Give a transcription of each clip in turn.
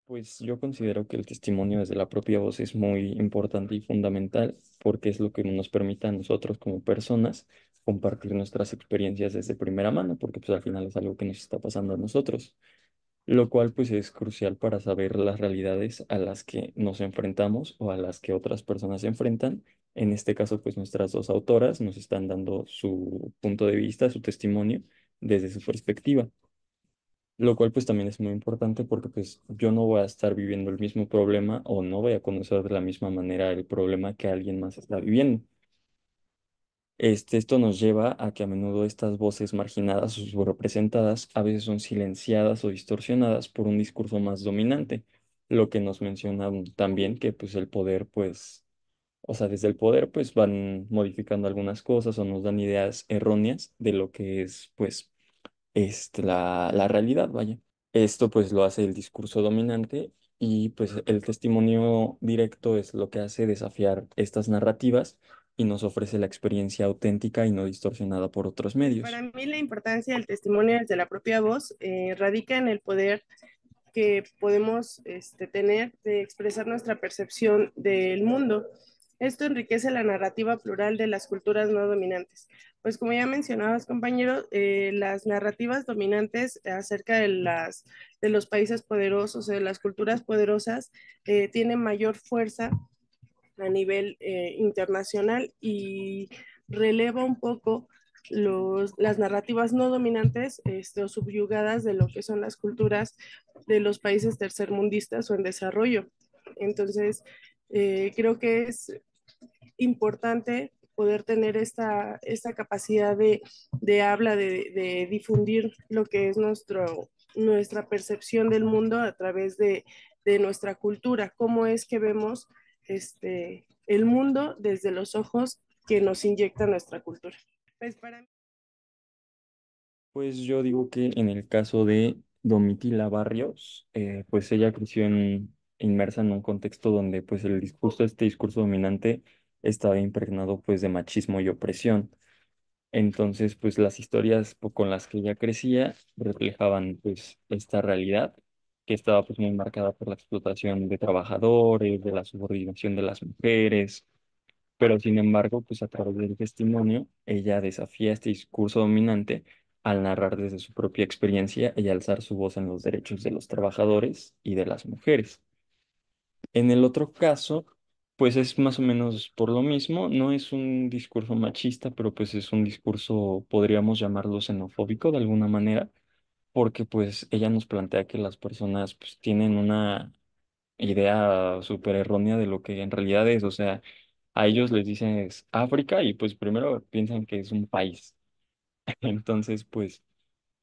Pues yo considero que el testimonio desde la propia voz es muy importante y fundamental porque es lo que nos permite a nosotros como personas compartir nuestras experiencias desde primera mano, porque pues al final es algo que nos está pasando a nosotros, lo cual pues es crucial para saber las realidades a las que nos enfrentamos o a las que otras personas se enfrentan. En este caso pues nuestras dos autoras nos están dando su punto de vista, su testimonio desde su perspectiva. Lo cual pues también es muy importante porque pues yo no voy a estar viviendo el mismo problema o no voy a conocer de la misma manera el problema que alguien más está viviendo. Esto nos lleva a que a menudo estas voces marginadas o subrepresentadas a veces son silenciadas o distorsionadas por un discurso más dominante, lo que nos menciona también que pues el poder pues, o sea, desde el poder pues van modificando algunas cosas o nos dan ideas erróneas de lo que es pues la realidad, vaya. Esto pues lo hace el discurso dominante y pues el testimonio directo es lo que hace desafiar estas narrativas y nos ofrece la experiencia auténtica y no distorsionada por otros Para medios. mí la importancia del testimonio desde la propia voz radica en el poder que podemos tener de expresar nuestra percepción del mundo. Esto enriquece la narrativa plural de las culturas no dominantes. Pues como ya mencionabas, compañero, las narrativas dominantes acerca de los países poderosos, de las culturas poderosas, tienen mayor fuerza a nivel internacional y releva un poco las narrativas no dominantes o subyugadas de lo que son las culturas de los países tercermundistas o en desarrollo. Entonces, creo que es importante poder tener esta capacidad de habla, de difundir lo que es nuestra percepción del mundo a través de nuestra cultura, cómo es que vemos el mundo desde los ojos que nos inyecta nuestra cultura. Pues para mí, Pues yo digo que en el caso de Domitila Barrios, pues ella creció inmersa en un contexto donde pues este discurso dominante estaba impregnado pues de machismo y opresión. Entonces, pues las historias con las que ella crecía reflejaban pues esta realidad que estaba pues muy marcada por la explotación de trabajadores, de la subordinación de las mujeres, pero sin embargo, pues a través del testimonio, ella desafía este discurso dominante al narrar desde su propia experiencia y alzar su voz en los derechos de los trabajadores y de las mujeres. En el otro caso, pues es más o menos por lo mismo, no es un discurso machista, pero pues es un discurso, podríamos llamarlo xenofóbico de alguna manera, porque pues ella nos plantea que las personas pues tienen una idea súper errónea de lo que en realidad es, o sea, a ellos les dicen es África y pues primero piensan que es un país. Entonces, pues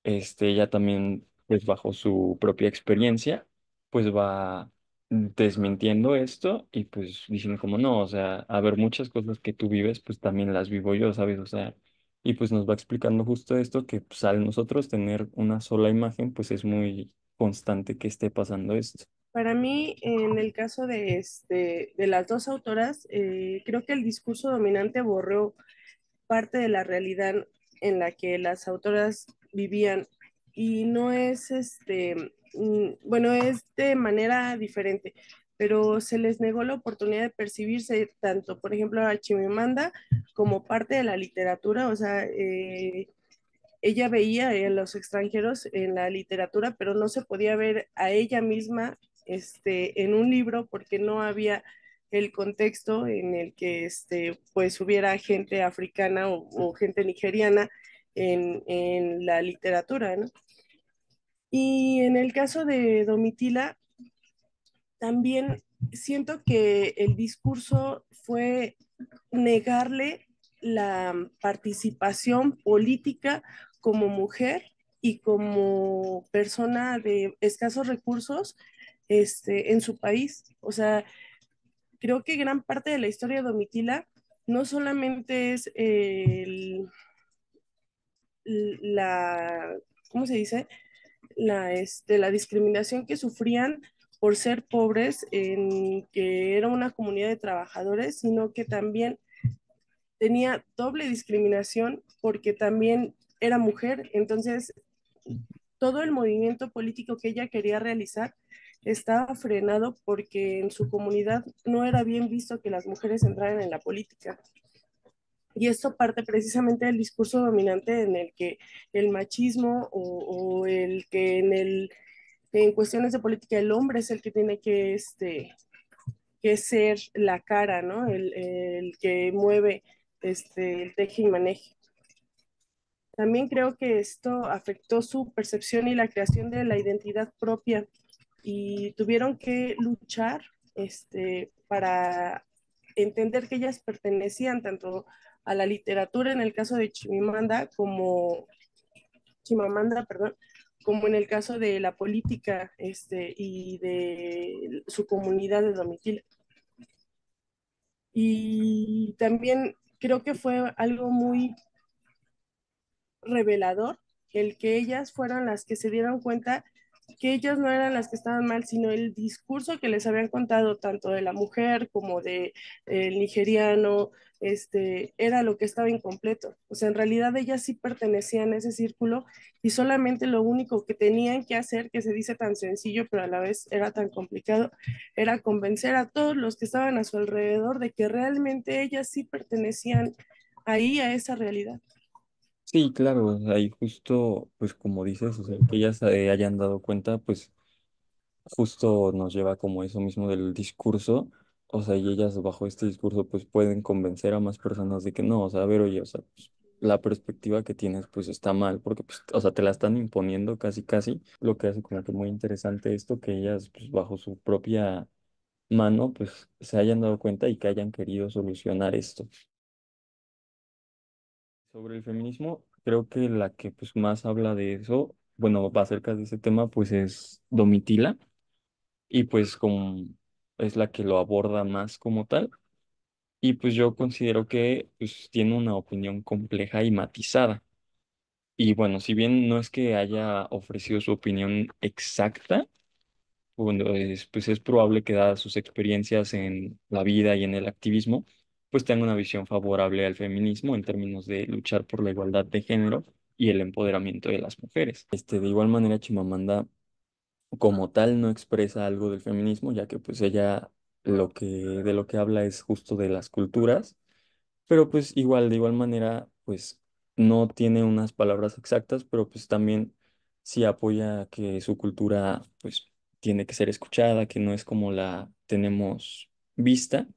ella también, pues bajo su propia experiencia, pues va desmintiendo esto y pues diciendo como no, o sea, a ver, muchas cosas que tú vives, pues también las vivo yo, ¿sabes? O sea, y pues nos va explicando justo esto, que pues al nosotros tener una sola imagen, pues es muy constante que esté pasando esto. para mí, en el caso de las dos autoras, creo que el discurso dominante borró parte de la realidad en la que las autoras vivían y no es bueno, es de manera diferente, pero se les negó la oportunidad de percibirse tanto, por ejemplo, a Chimamanda como parte de la literatura, o sea, ella veía a los extranjeros en la literatura, pero no se podía ver a ella misma en un libro porque no había el contexto en el que pues hubiera gente africana o gente nigeriana en la literatura, ¿no? Y en el caso de Domitila, también siento que el discurso fue negarle la participación política como mujer y como persona de escasos recursos en su país. O sea, creo que gran parte de la historia de Domitila no solamente es la, ¿cómo se dice? La discriminación que sufrían por ser pobres, en que era una comunidad de trabajadores, sino que también tenía doble discriminación porque también era mujer. Entonces, todo el movimiento político que ella quería realizar estaba frenado porque en su comunidad no era bien visto que las mujeres entraran en la política. Y esto parte precisamente del discurso dominante en el que el machismo o el que en cuestiones de política el hombre es el que tiene que ser la cara, ¿no? El que mueve el teje y maneje. También creo que esto afectó su percepción y la creación de la identidad propia y tuvieron que luchar para entender que ellas pertenecían tanto a la literatura en el caso de Chimamanda, perdón, como en el caso de la política y de su comunidad de Domitila. Y también creo que fue algo muy revelador el que ellas fueran las que se dieron cuenta que ellas no eran las que estaban mal, sino el discurso que les habían contado tanto de la mujer como de el nigeriano, era lo que estaba incompleto. O sea, en realidad ellas sí pertenecían a ese círculo y solamente lo único que tenían que hacer, que se dice tan sencillo, pero a la vez era tan complicado, era convencer a todos los que estaban a su alrededor de que realmente ellas sí pertenecían ahí a esa realidad. Sí, claro, o sea, y justo, pues como dices, o sea, que ellas se hayan dado cuenta, pues justo nos lleva como eso mismo del discurso, o sea, y ellas bajo este discurso pues pueden convencer a más personas de que no, o sea, a ver, oye, o sea, pues, la perspectiva que tienes pues está mal, porque pues, o sea, te la están imponiendo casi casi, lo que hace como que muy interesante esto, que ellas pues bajo su propia mano pues se hayan dado cuenta y que hayan querido solucionar esto. Sobre el feminismo, creo que la que pues más habla de eso, bueno, acerca de ese tema pues es Domitila y pues como es la que lo aborda más como tal. Y pues yo considero que pues tiene una opinión compleja y matizada. Y bueno, si bien no es que haya ofrecido su opinión exacta, bueno, pues es probable que dadas sus experiencias en la vida y en el activismo, pues tenga una visión favorable al feminismo en términos de luchar por la igualdad de género y el empoderamiento de las mujeres. De igual manera, Chimamanda como tal no expresa algo del feminismo, ya que pues ella de lo que habla es justo de las culturas, pero pues igual, de igual manera, pues no tiene unas palabras exactas, pero pues también sí apoya que su cultura pues tiene que ser escuchada, que no es como la tenemos vista,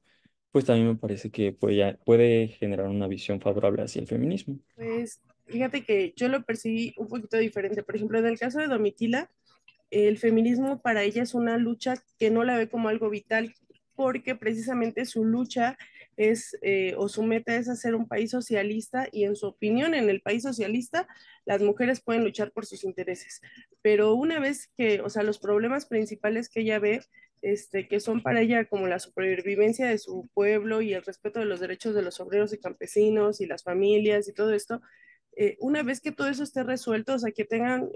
pues también me parece que puede generar una visión favorable hacia el feminismo. Pues fíjate que yo lo percibí un poquito diferente. Por ejemplo, en el caso de Domitila, el feminismo para ella es una lucha que no la ve como algo vital, porque precisamente su lucha o su meta es hacer un país socialista y en su opinión, en el país socialista, las mujeres pueden luchar por sus intereses. Pero una vez que, o sea, los problemas principales que ella ve, que son para ella como la supervivencia de su pueblo y el respeto de los derechos de los obreros y campesinos y las familias y todo esto, una vez que todo eso esté resuelto, o sea, que tengan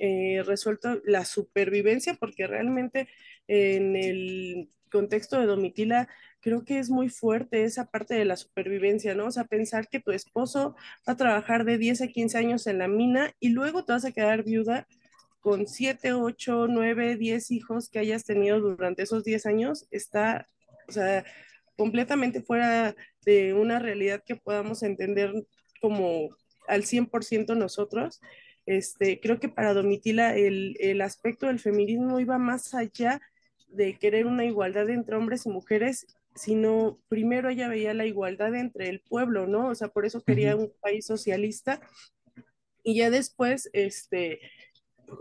resuelto la supervivencia, porque realmente en el contexto de Domitila creo que es muy fuerte esa parte de la supervivencia, ¿no? O sea, pensar que tu esposo va a trabajar de 10 a 15 años en la mina y luego te vas a quedar viuda con 7 8 9 10 hijos que hayas tenido durante esos 10 años, está, o sea, completamente fuera de una realidad que podamos entender como al 100% nosotros. Creo que para Domitila el aspecto del feminismo iba más allá de querer una igualdad entre hombres y mujeres, sino primero ella veía la igualdad entre el pueblo, ¿no? O sea, por eso quería Ujú, un país socialista y ya después,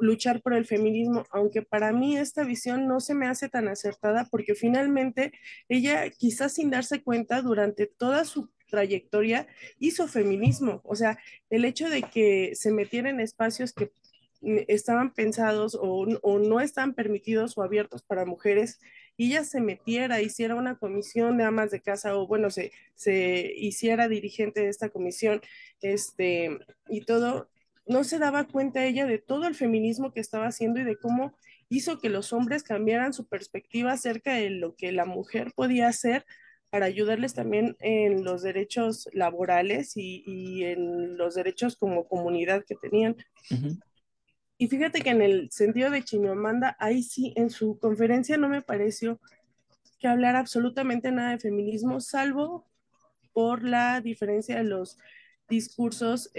luchar por el feminismo, aunque para mí esta visión no se me hace tan acertada porque finalmente ella quizás sin darse cuenta durante toda su trayectoria hizo feminismo, o sea, el hecho de que se metiera en espacios que estaban pensados o no están permitidos o abiertos para mujeres y ella se metiera, hiciera una comisión de amas de casa o bueno, se hiciera dirigente de esta comisión, y todo, no se daba cuenta ella de todo el feminismo que estaba haciendo y de cómo hizo que los hombres cambiaran su perspectiva acerca de lo que la mujer podía hacer para ayudarles también en los derechos laborales y en los derechos como comunidad que tenían. ujú. Y fíjate que en el sentido de Chimamanda, ahí sí, en su conferencia no me pareció que hablara absolutamente nada de feminismo, salvo por la diferencia de los discursos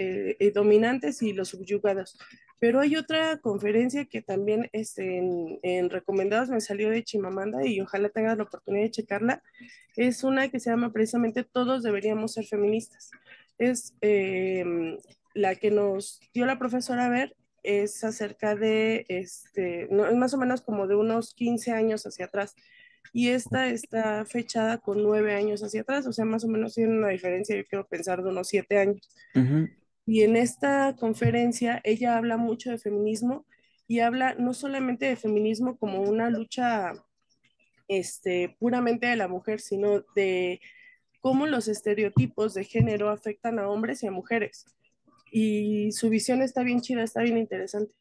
dominantes y los subyugados. Pero hay otra conferencia que también en recomendados me salió de Chimamanda y ojalá tengas la oportunidad de checarla. Es una que se llama precisamente Todos deberíamos ser feministas. Es la que nos dio la profesora a ver, es acerca de, no, es más o menos como de unos 15 años hacia atrás. Y esta está fechada con 9 años hacia atrás, o sea, más o menos tiene una diferencia, yo quiero pensar, de unos 7 años. Ujú. Y en esta conferencia ella habla mucho de feminismo y habla no solamente de feminismo como una lucha puramente de la mujer, sino de cómo los estereotipos de género afectan a hombres y a mujeres. Y su visión está bien chida, está bien interesante.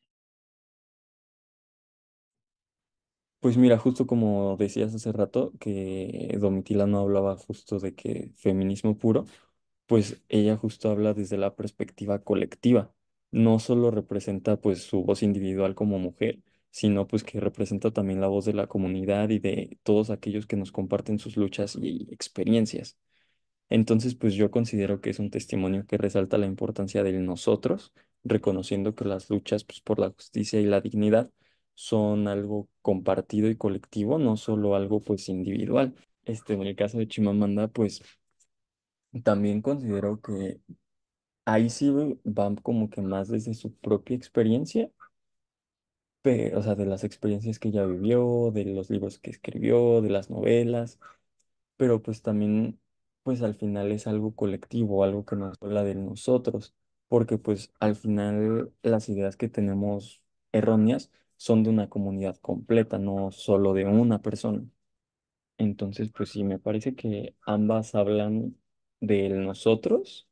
Pues mira, justo como decías hace rato, que Domitila no hablaba justo de que feminismo puro, pues ella justo habla desde la perspectiva colectiva. No solo representa pues su voz individual como mujer, sino pues que representa también la voz de la comunidad y de todos aquellos que nos comparten sus luchas y experiencias. Entonces, pues yo considero que es un testimonio que resalta la importancia del nosotros, reconociendo que las luchas pues, por la justicia y la dignidad son algo compartido y colectivo, no solo algo pues individual. En el caso de Chimamanda, pues también considero que ahí sí van como que más desde su propia experiencia, o sea, de las experiencias que ella vivió, de los libros que escribió, de las novelas, pero pues también, pues al final es algo colectivo, algo que nos habla de nosotros, porque pues al final las ideas que tenemos erróneas son de una comunidad completa, no solo de una persona. Entonces, pues sí, me parece que ambas hablan del nosotros.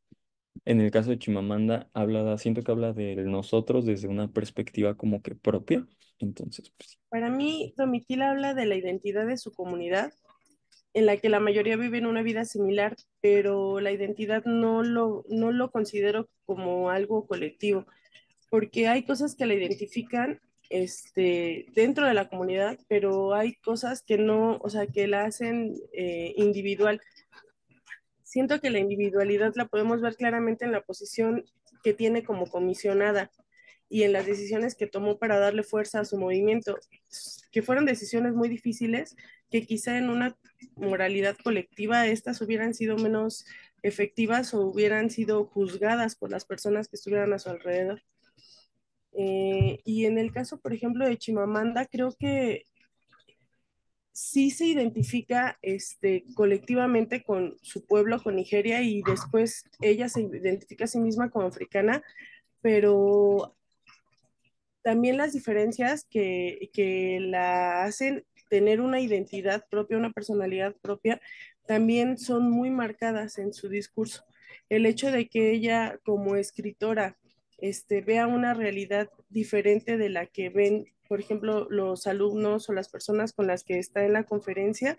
En el caso de Chimamanda, siento que habla del nosotros desde una perspectiva como que propia. Entonces, pues sí. Para mí, Domitila habla de la identidad de su comunidad, en la que la mayoría viven una vida similar, pero la identidad no lo considero como algo colectivo, porque hay cosas que la identifican dentro de la comunidad, pero hay cosas que no, o sea, que la hacen individual. Siento que la individualidad la podemos ver claramente en la posición que tiene como comisionada y en las decisiones que tomó para darle fuerza a su movimiento, que fueron decisiones muy difíciles, que quizá en una moralidad colectiva estas hubieran sido menos efectivas o hubieran sido juzgadas por las personas que estuvieran a su alrededor. Y en el caso, por ejemplo, de Chimamanda, creo que sí se identifica colectivamente con su pueblo, con Nigeria, y después ella se identifica a sí misma como africana, pero también las diferencias que la hacen tener una identidad propia, una personalidad propia, también son muy marcadas en su discurso. El hecho de que ella como escritora vea una realidad diferente de la que ven, por ejemplo, los alumnos o las personas con las que está en la conferencia,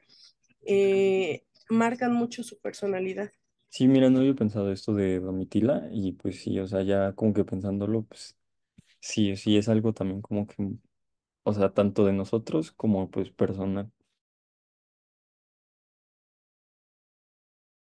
marcan mucho su personalidad. Sí, mira, no había pensado esto de Domitila y pues sí, o sea, ya como que pensándolo, pues sí, sí es algo también como que, o sea, tanto de nosotros como pues personal.